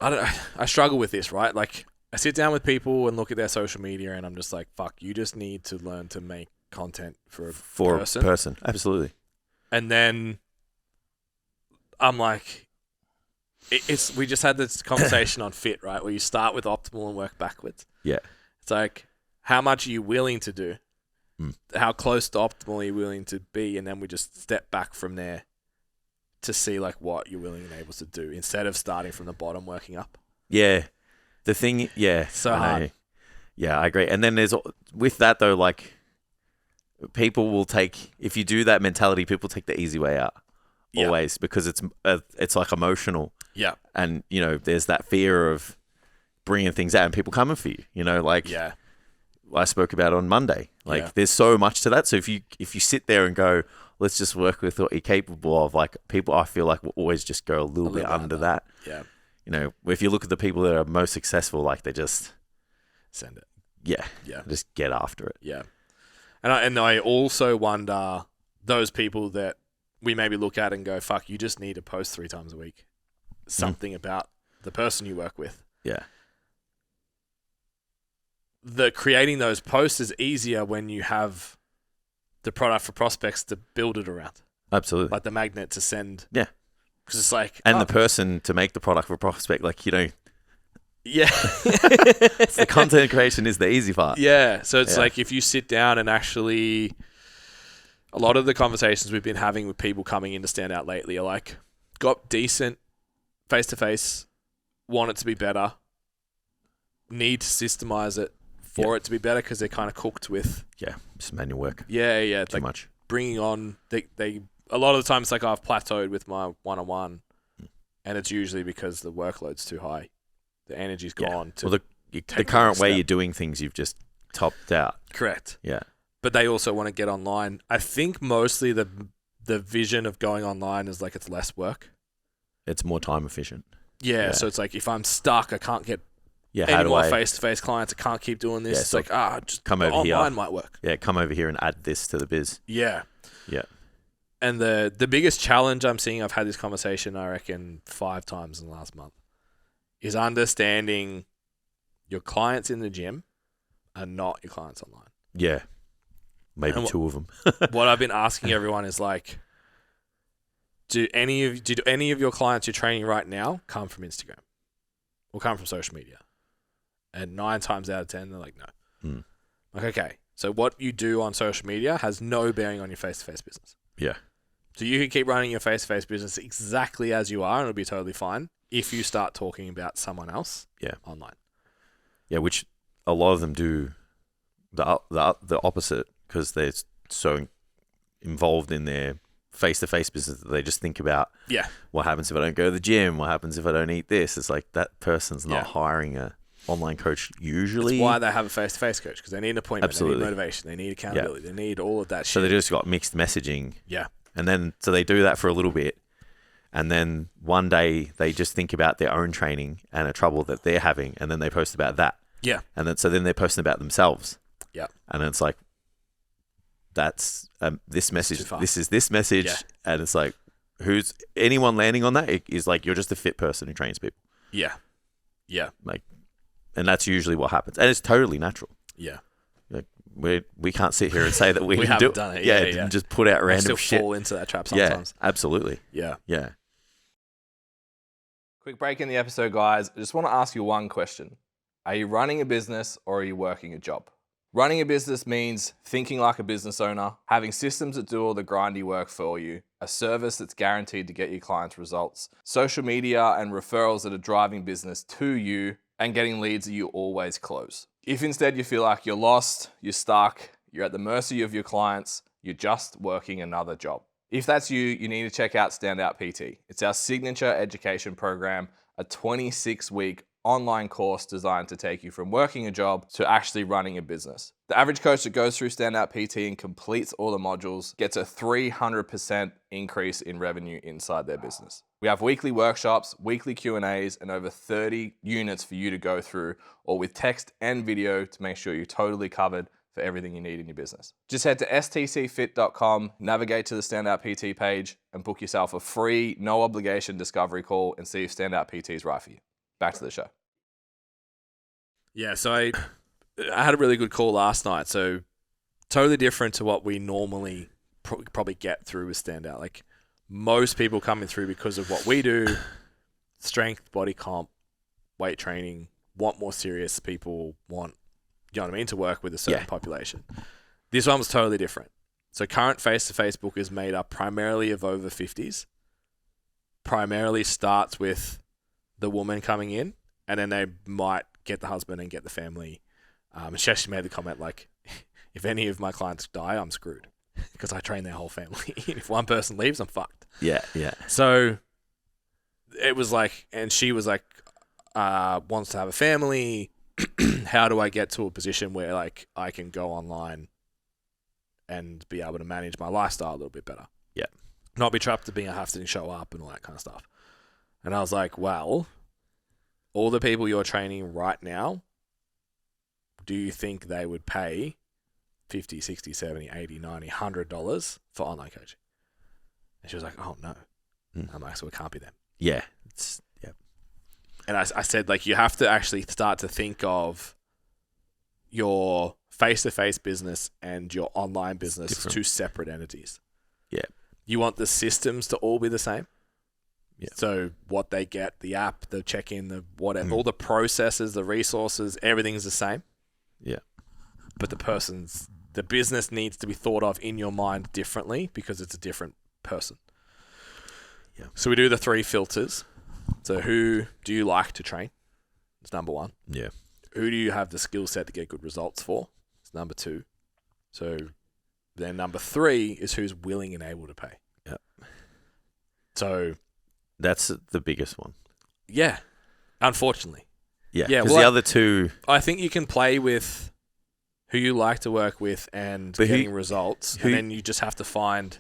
I struggle with this, right? Like, I sit down with people and look at their social media, and I'm just like, fuck, you just need to learn to make content for a person. Absolutely. And then I'm like, it's we just had this conversation on fit, right? Where you start with optimal and work backwards. Yeah. It's like, how much are you willing to do? How close to optimal are you willing to be? And then we just step back from there to see like what you're willing and able to do instead of starting from the bottom, working up. Yeah. The thing, yeah. So hard. Yeah, I agree. And then there's, with that though, like, people will take, if you do that mentality, people take the easy way out. Yeah. Always, because it's like emotional. Yeah. And, you know, there's that fear of bringing things out and people coming for you, you know, like Yeah. I spoke about on Monday. Like, Yeah. there's so much to that. So if you sit there and go, let's just work with what you're capable of, like, people, I feel like, will always just go a little bit under that. Yeah. You know, if you look at the people that are most successful, like, they just Send it. Yeah. Yeah. Just get after it. Yeah. And I also wonder those people that we maybe look at and go, fuck, you just need to post 3 times a week. Something about the person you work with. Yeah. The creating those posts is easier when you have the product for prospects to build it around. Absolutely. Like the magnet to send. Yeah. Because it's like... And the person to make the product for prospect, like, you know... Yeah. The content creation is the easy part. Yeah. So it's like if you sit down and actually... A lot of the conversations we've been having with people coming in to stand out lately are like, got decent face-to-face, want it to be better, need to systemize it for it to be better because they're kind of cooked with... Yeah, just manual work. Yeah. Too much. Bringing on... They a lot of the time it's like, I've plateaued with my one-on-one and it's usually because the workload's too high. The energy's gone. Well, the current way you're doing things, you've just topped out. Correct. Yeah. But they also want to get online. I think mostly the vision of going online is like it's less work. It's more time efficient. Yeah. So it's like if I'm stuck, I can't get how any do more I face-to-face clients. I can't keep doing this. Yeah, It's so like, just come over here. online might work. Yeah, come over here and add this to the biz. Yeah. Yeah. And the biggest challenge I'm seeing, I've had this conversation, I reckon, 5 times in the last month, is understanding your clients in the gym are not your clients online. Yeah. Maybe And 2 of them. What I've been asking everyone is like, do any of your clients you're training right now come from Instagram or come from social media? And 9 times out of 10, they're like, no. Like, okay, so what you do on social media has no bearing on your face-to-face business. Yeah. So you can keep running your face-to-face business exactly as you are and it'll be totally fine if you start talking about someone else online. Yeah, which a lot of them do the opposite because they're so involved in their face-to-face business that they just think about what happens if I don't go to the gym, what happens if I don't eat this. It's like that person's not hiring a online coach usually. That's why they have a face-to-face coach, because they need an appointment, Absolutely. they need motivation, they need accountability, they need all of that shit. So they just got mixed messaging. Yeah. And then, so they do that for a little bit. And then one day they just think about their own training and a trouble that they're having. And then they post about that. Yeah. And then, so then they're posting about themselves. Yeah. And then it's like, that's this message. This is this message. Yeah. And it's like, who's anyone landing on that? It is like, you're just a fit person who trains people. Yeah. Yeah. Like, and that's usually what happens. And it's totally natural. Yeah. Like, we can't sit here and say that we haven't done it. Yeah. Just put out random still shit. fall into that trap sometimes. Yeah, absolutely. Yeah. Yeah. Quick break in the episode, guys. I just want to ask you one question. Are you running a business or are you working a job? Running a business means thinking like a business owner, having systems that do all the grindy work for you, a service that's guaranteed to get your clients results, social media and referrals that are driving business to you, and getting leads that you always close. If instead you feel like you're lost, you're stuck, you're at the mercy of your clients, you're just working another job. If that's you, you need to check out Standout PT. It's our signature education program, a 26-week online course designed to take you from working a job to actually running a business. The average coach that goes through Standout PT and completes all the modules gets a 300% increase in revenue inside their business. We have weekly workshops, weekly Q&As, and over 30 units for you to go through, all with text and video to make sure you're totally covered for everything you need in your business. Just head to stcfit.com, navigate to the Standout PT page, and book yourself a free, no obligation discovery call and see if Standout PT is right for you. Back to the show. Yeah, so I had a really good call last night. So totally different to what we normally probably get through with Standout. Like most people coming through because of what we do, strength, body comp, weight training, want more serious people, want, you know what I mean, to work with a certain population. This one was totally different. So current face-to-face book is made up primarily of over 50s. Primarily starts with the woman coming in, and then they might get the husband and get the family. And she actually made the comment like, if any of my clients die, I'm screwed because I train their whole family. If one person leaves, I'm fucked. Yeah. So it was like, and she was like, wants to have a family. How do I get to a position where like I can go online and be able to manage my lifestyle a little bit better? Yeah. Not be trapped to being I have to show up and all that kind of stuff. And I was like, well, all the people you're training right now, do you think they would pay $50, $60, $70, $80, $90, $100 for online coaching? And she was like, oh no. I'm like, so it can't be them. Yeah. And I said, like, you have to actually start to think of your face-to-face business and your online business as two separate entities. Yeah. You want the systems to all be the same. Yeah. So what they get, the app, the check-in, the whatever, all the processes, the resources, everything's the same. Yeah. But the business needs to be thought of in your mind differently because it's a different person. Yeah. So we do the 3 filters. So who do you like to train? It's number 1. Yeah. Who do you have the skill set to get good results for? It's number 2. So then number 3 is who's willing and able to pay. Yeah. So that's the biggest one. Yeah. Unfortunately. Yeah. Yeah. Because the other two, I think you can play with who you like to work with and getting results, and then you just have to find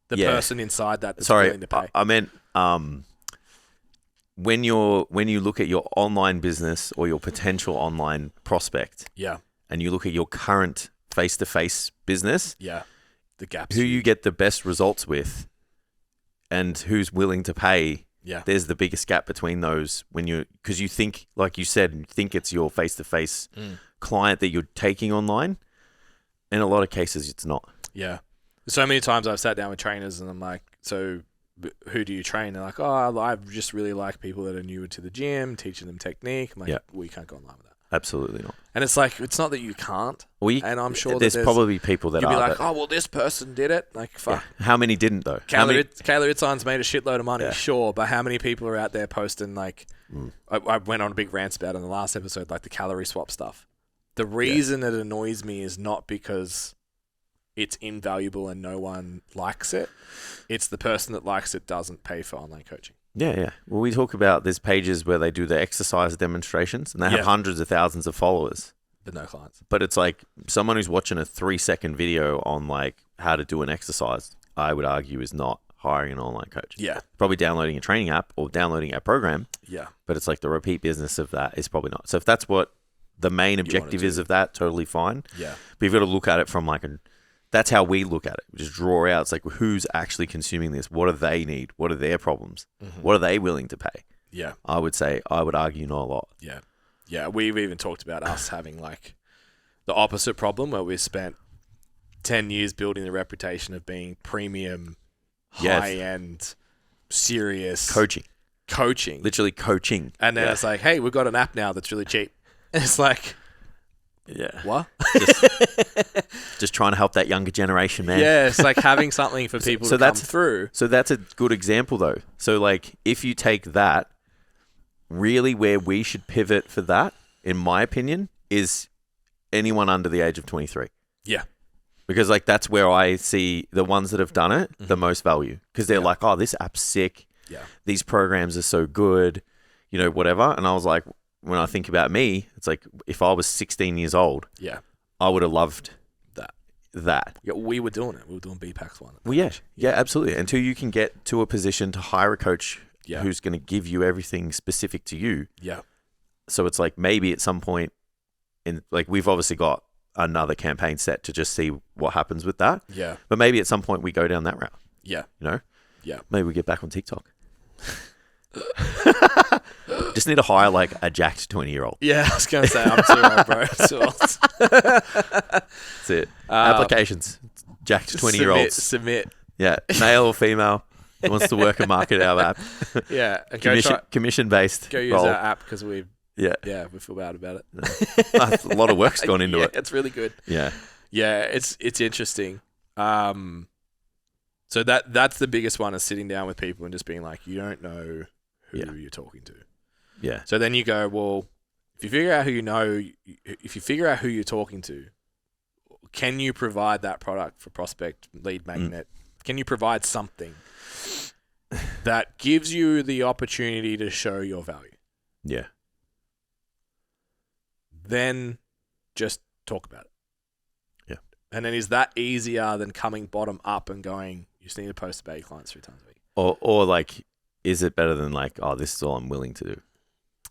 the person inside that's willing to pay. I meant when you look at your online business or your potential online prospect, and you look at your current face-to-face business, the gaps, who you get the best results with, and who's willing to pay. There's the biggest gap between those because you think, like you said, you think it's your face-to-face client that you're taking online. In a lot of cases, it's not. Yeah. So many times I've sat down with trainers and I'm like, so who do you train? They're like, oh, I just really like people that are newer to the gym, teaching them technique. I'm like, well, you can't go online with that. Absolutely not. And it's like, it's not that you can't. And I'm sure there's probably people that you'll be like, oh, well, this person did it. Like, fuck. Yeah. How many didn't, though? Kayla Itzon's made a shitload of money, sure. But how many people are out there posting, like, I went on a big rant about in the last episode, like the calorie swap stuff. The reason it annoys me is not because it's invaluable and no one likes it. It's the person that likes it doesn't pay for online coaching. Yeah. Well, we talk about there's pages where they do the exercise demonstrations and they have hundreds of thousands of followers. But no clients. But it's like someone who's watching a 3-second video on like how to do an exercise, I would argue is not hiring an online coach. Yeah. Probably downloading a training app or downloading a program. Yeah. But it's like the repeat business of that is probably not. So if that's what the main objective is of that, totally fine. Yeah. But you've got to look at it from like that's how we look at it. We just draw out. It's like, who's actually consuming this? What do they need? What are their problems? What are they willing to pay? Yeah. I would argue not a lot. Yeah. Yeah. We've even talked about us having like the opposite problem where we've spent 10 years building the reputation of being premium, high-end, serious coaching. Literally coaching. And then it's like, hey, we've got an app now that's really cheap. And it's like, what? Just trying to help that younger generation, man. Yeah, it's like having something for people to come through. So that's a good example, though. So, like, if you take that, really where we should pivot for that, in my opinion, is anyone under the age of 23. Yeah. Because, like, that's where I see the ones that have done it the most value. Because they're like, oh, this app's sick. Yeah. These programs are so good, whatever. And I was like, when I think about me, it's like if I was 16 years old, I would have loved that. Yeah, we were doing it. We were doing BPAX one. Well, yeah, absolutely. Until you can get to a position to hire a coach who's going to give you everything specific to you. Yeah. So it's like maybe at some point, we've obviously got another campaign set to just see what happens with that. Yeah. But maybe at some point we go down that route. Yeah. Yeah. Maybe we get back on TikTok. Just need to hire like a jacked 20-year-old. Yeah, I was going to say, I'm too old, bro. Too old. That's it. Applications. Jacked 20-year-olds. Submit. Yeah, male or female who wants to work and market our app. Yeah. Commission-based Go use role. our app because we feel bad about it. A lot of work's gone into it. It's really good. Yeah. Yeah, it's interesting. So that's the biggest one, is sitting down with people and just being like, you don't know who you're talking to. Yeah. So then you go, well, if you figure out who you know, if you figure out who you're talking to, can you provide that product for prospect, lead magnet? Can you provide something that gives you the opportunity to show your value? Yeah. Then just talk about it. Yeah. And then is that easier than coming bottom up and going, you just need to post about your clients 3 times a week? Or like, is it better than like, oh, this is all I'm willing to do?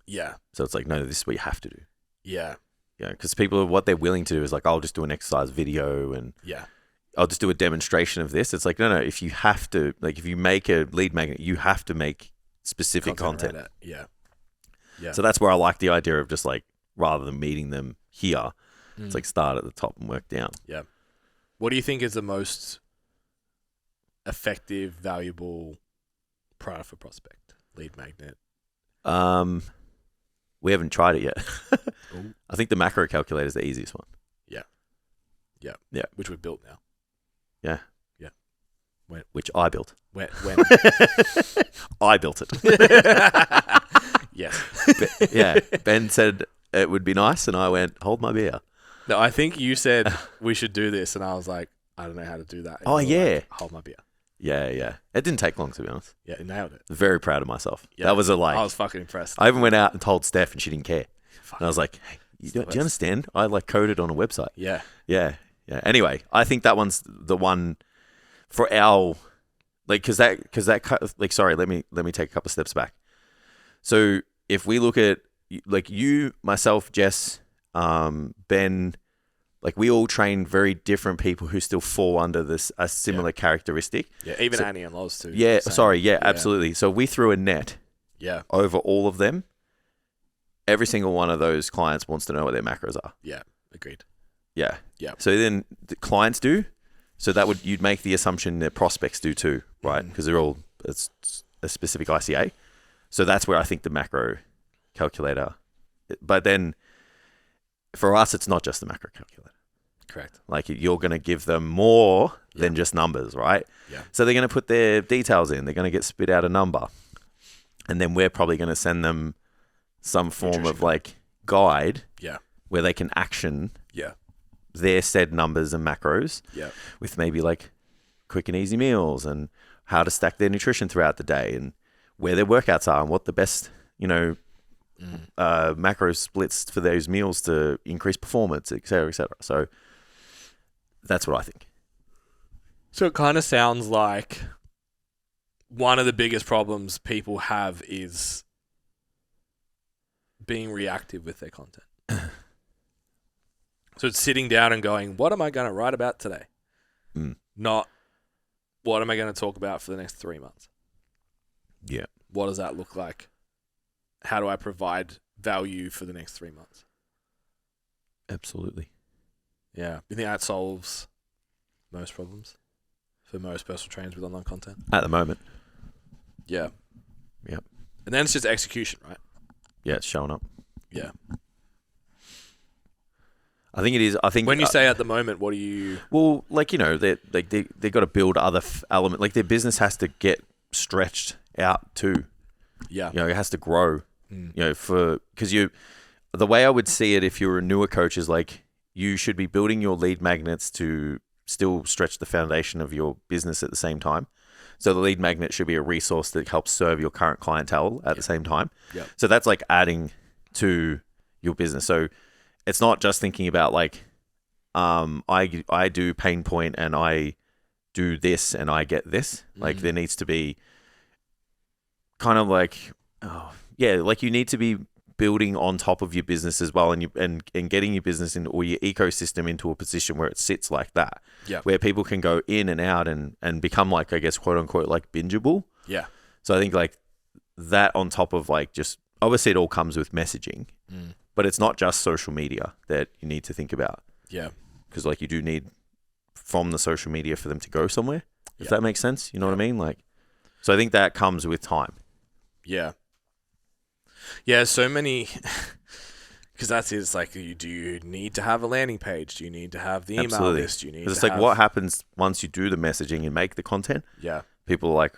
Yeah. So it's like, no, this is what you have to do. Yeah. Yeah, because people, what they're willing to do is like, I'll just do an exercise video and I'll just do a demonstration of this. It's like, no, if you have to, like, if you make a lead magnet, you have to make specific content. Yeah. So that's where I like the idea of just like, rather than meeting them here, it's like start at the top and work down. Yeah. What do you think is the most effective, valuable product for prospect? Lead magnet? We haven't tried it yet. I think the macro calculator is the easiest one. Yeah. Which we've built now. Yeah. When? Which I built. When? I built it. Yes. Ben said it would be nice, and I went, hold my beer. No, I think you said we should do this, and I was like, I don't know how to do that. And Oh, you were yeah. like, hold my beer. Yeah. It didn't take long, to be honest. Yeah, you nailed it. Very proud of myself. Yeah. That was I was fucking impressed. I even went out and told Steph, and she didn't care. And I was like, hey, do you understand? I like coded on a website. Yeah. Anyway, I think that one's the one for our, like, cause that, like, sorry, let me take a couple of steps back. So if we look at like you, myself, Jess, Ben, like we all train very different people who still fall under a similar characteristic. Yeah. Even Annie and Loz too. Yeah. Absolutely. So we threw a net over all of them. Every single one of those clients wants to know what their macros are. Yeah. Agreed. Yeah. Yeah. So then the clients do. So you'd make the assumption that prospects do too, right? Because they're all it's a specific ICA. So that's where I think the macro calculator. But then for us, it's not just the macro calculator. Correct. Like you're going to give them more than just numbers, right? Yeah. So they're going to put their details in. They're going to get spit out a number. And then we're probably going to send them some form of like guide where they can action their said numbers and macros with maybe like quick and easy meals and how to stack their nutrition throughout the day and where their workouts are and what the best, macro splits for those meals to increase performance, et cetera, et cetera. So that's what I think. So it kind of sounds like one of the biggest problems people have is being reactive with their content. So it's sitting down and going, what am I going to write about today? Not what am I going to talk about for the next 3 months? Yeah. What does that look like? How do I provide value for the next 3 months? Absolutely. Yeah. You think that solves most problems for most personal trainers with online content? At the moment. Yeah. Yeah. And then it's just execution, right? Yeah, it's showing up. Yeah. I think it is. I think when you say at the moment, what do you? Well, like they got to build other element. Like their business has to get stretched out too. Yeah. It has to grow. Because the way I would see it, if you're a newer coach, is like you should be building your lead magnets to still stretch the foundation of your business at the same time. So the lead magnet should be a resource that helps serve your current clientele at the same time. Yeah. So that's like adding to your business. So it's not just thinking about like, I do pain point and I do this and I get this. Like there needs to be kind of like, like you need to be building on top of your business as well, and getting your business or your ecosystem into a position where it sits like that, where people can go in and out and become like, I guess, quote unquote, like bingeable. Yeah. So I think like that on top of like just obviously it all comes with messaging, Mm. but it's not just social media that you need to think about. Yeah. Because like you do need from the social media for them to go somewhere, if Yeah. that makes sense. You know what I mean? Like, so I think that comes with time. Yeah. Yeah, so many, because that's it. It's like, do you need to have a landing page? Do you need to have the email Absolutely. list? Do you need Because it's to like have... what happens once you do the messaging and make the content? Yeah. People are like,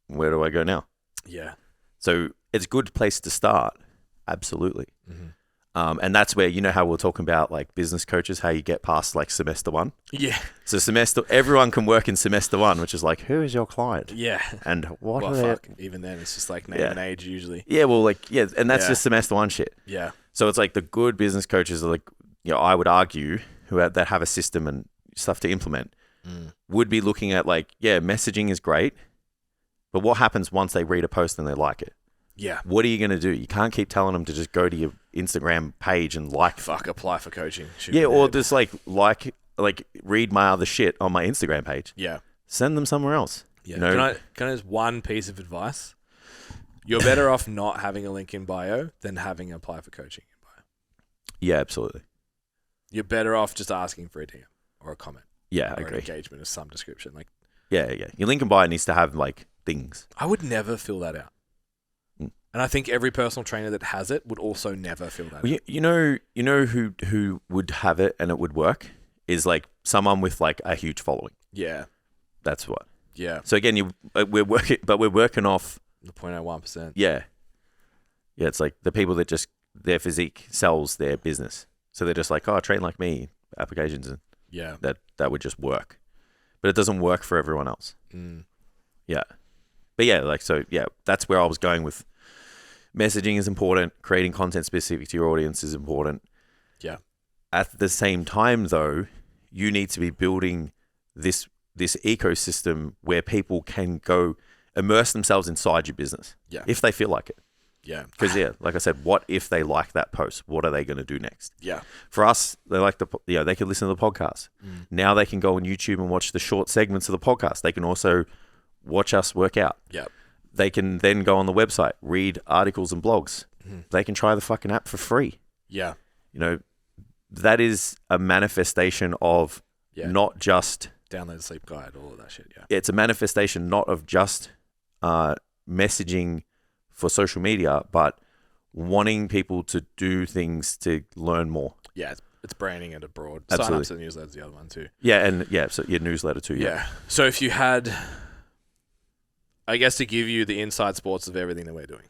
where do I go now? Yeah. So it's a good place to start. Absolutely. Mm-hmm. And that's where, you know how we're talking about like business coaches, how you get past like semester 1. Yeah. So everyone can work in semester 1, which is like, who is your client? Yeah. And what Well, are they? fuck. Even then, it's just like name and age usually. Yeah, well, like, yeah, and that's Yeah. just semester 1 shit. Yeah. So it's like the good business coaches are like, you know, I would argue that have a system and stuff to implement would be looking at like, yeah, messaging is great, but what happens once they read a post and they like it? Yeah. What are you going to do? You can't keep telling them to just go to your Instagram page and like. Fuck, apply for coaching. Shoot Yeah, in the or head. just like read my other shit on my Instagram page. Yeah. Send them somewhere else. Yeah. You know? Can I just one piece of advice? You're better off not having a link in bio than having apply for coaching in bio. Yeah, absolutely. You're better off just asking for a DM or a comment Yeah, I or an agree. engagement of some description. Like, Yeah. Your link in bio needs to have like things. I would never fill that out. And I think every personal trainer that has it would also never fill that Well, out. you know who would have it and it would work is like someone with like a huge following. Yeah. That's what. Yeah. So again, we're working off. The 0.01%. Yeah. It's like the people that just their physique sells their business. So they're just like, oh, train like me, applications, and Yeah. that would just work, but it doesn't work for everyone else. Mm. Yeah. But yeah, like so. Yeah, that's where I was going with. Messaging is important. Creating content specific to your audience is important. Yeah. At the same time, though, you need to be building this ecosystem where people can go immerse themselves inside your business. Yeah. If they feel like it. Yeah. Because yeah, like I said, what if they like that post? What are they going to do next? Yeah. For us, they like they can listen to the podcast. Now they can go on YouTube and watch the short segments of the podcast. They can also watch us work out. Yeah. They can then go on the website, read articles and blogs. They can try the fucking app for free. Yeah. You know, that is a manifestation of not just... Download the sleep guide, all of that shit. Yeah. It's a manifestation not of just messaging for social media, but wanting people to do things to learn more. Yeah. It's branding it abroad. Absolutely. Sign up to the newsletter's the other one too. Yeah, and so your newsletter too. Yeah. So if you had, I guess, to give you the inside sports of everything that we're doing.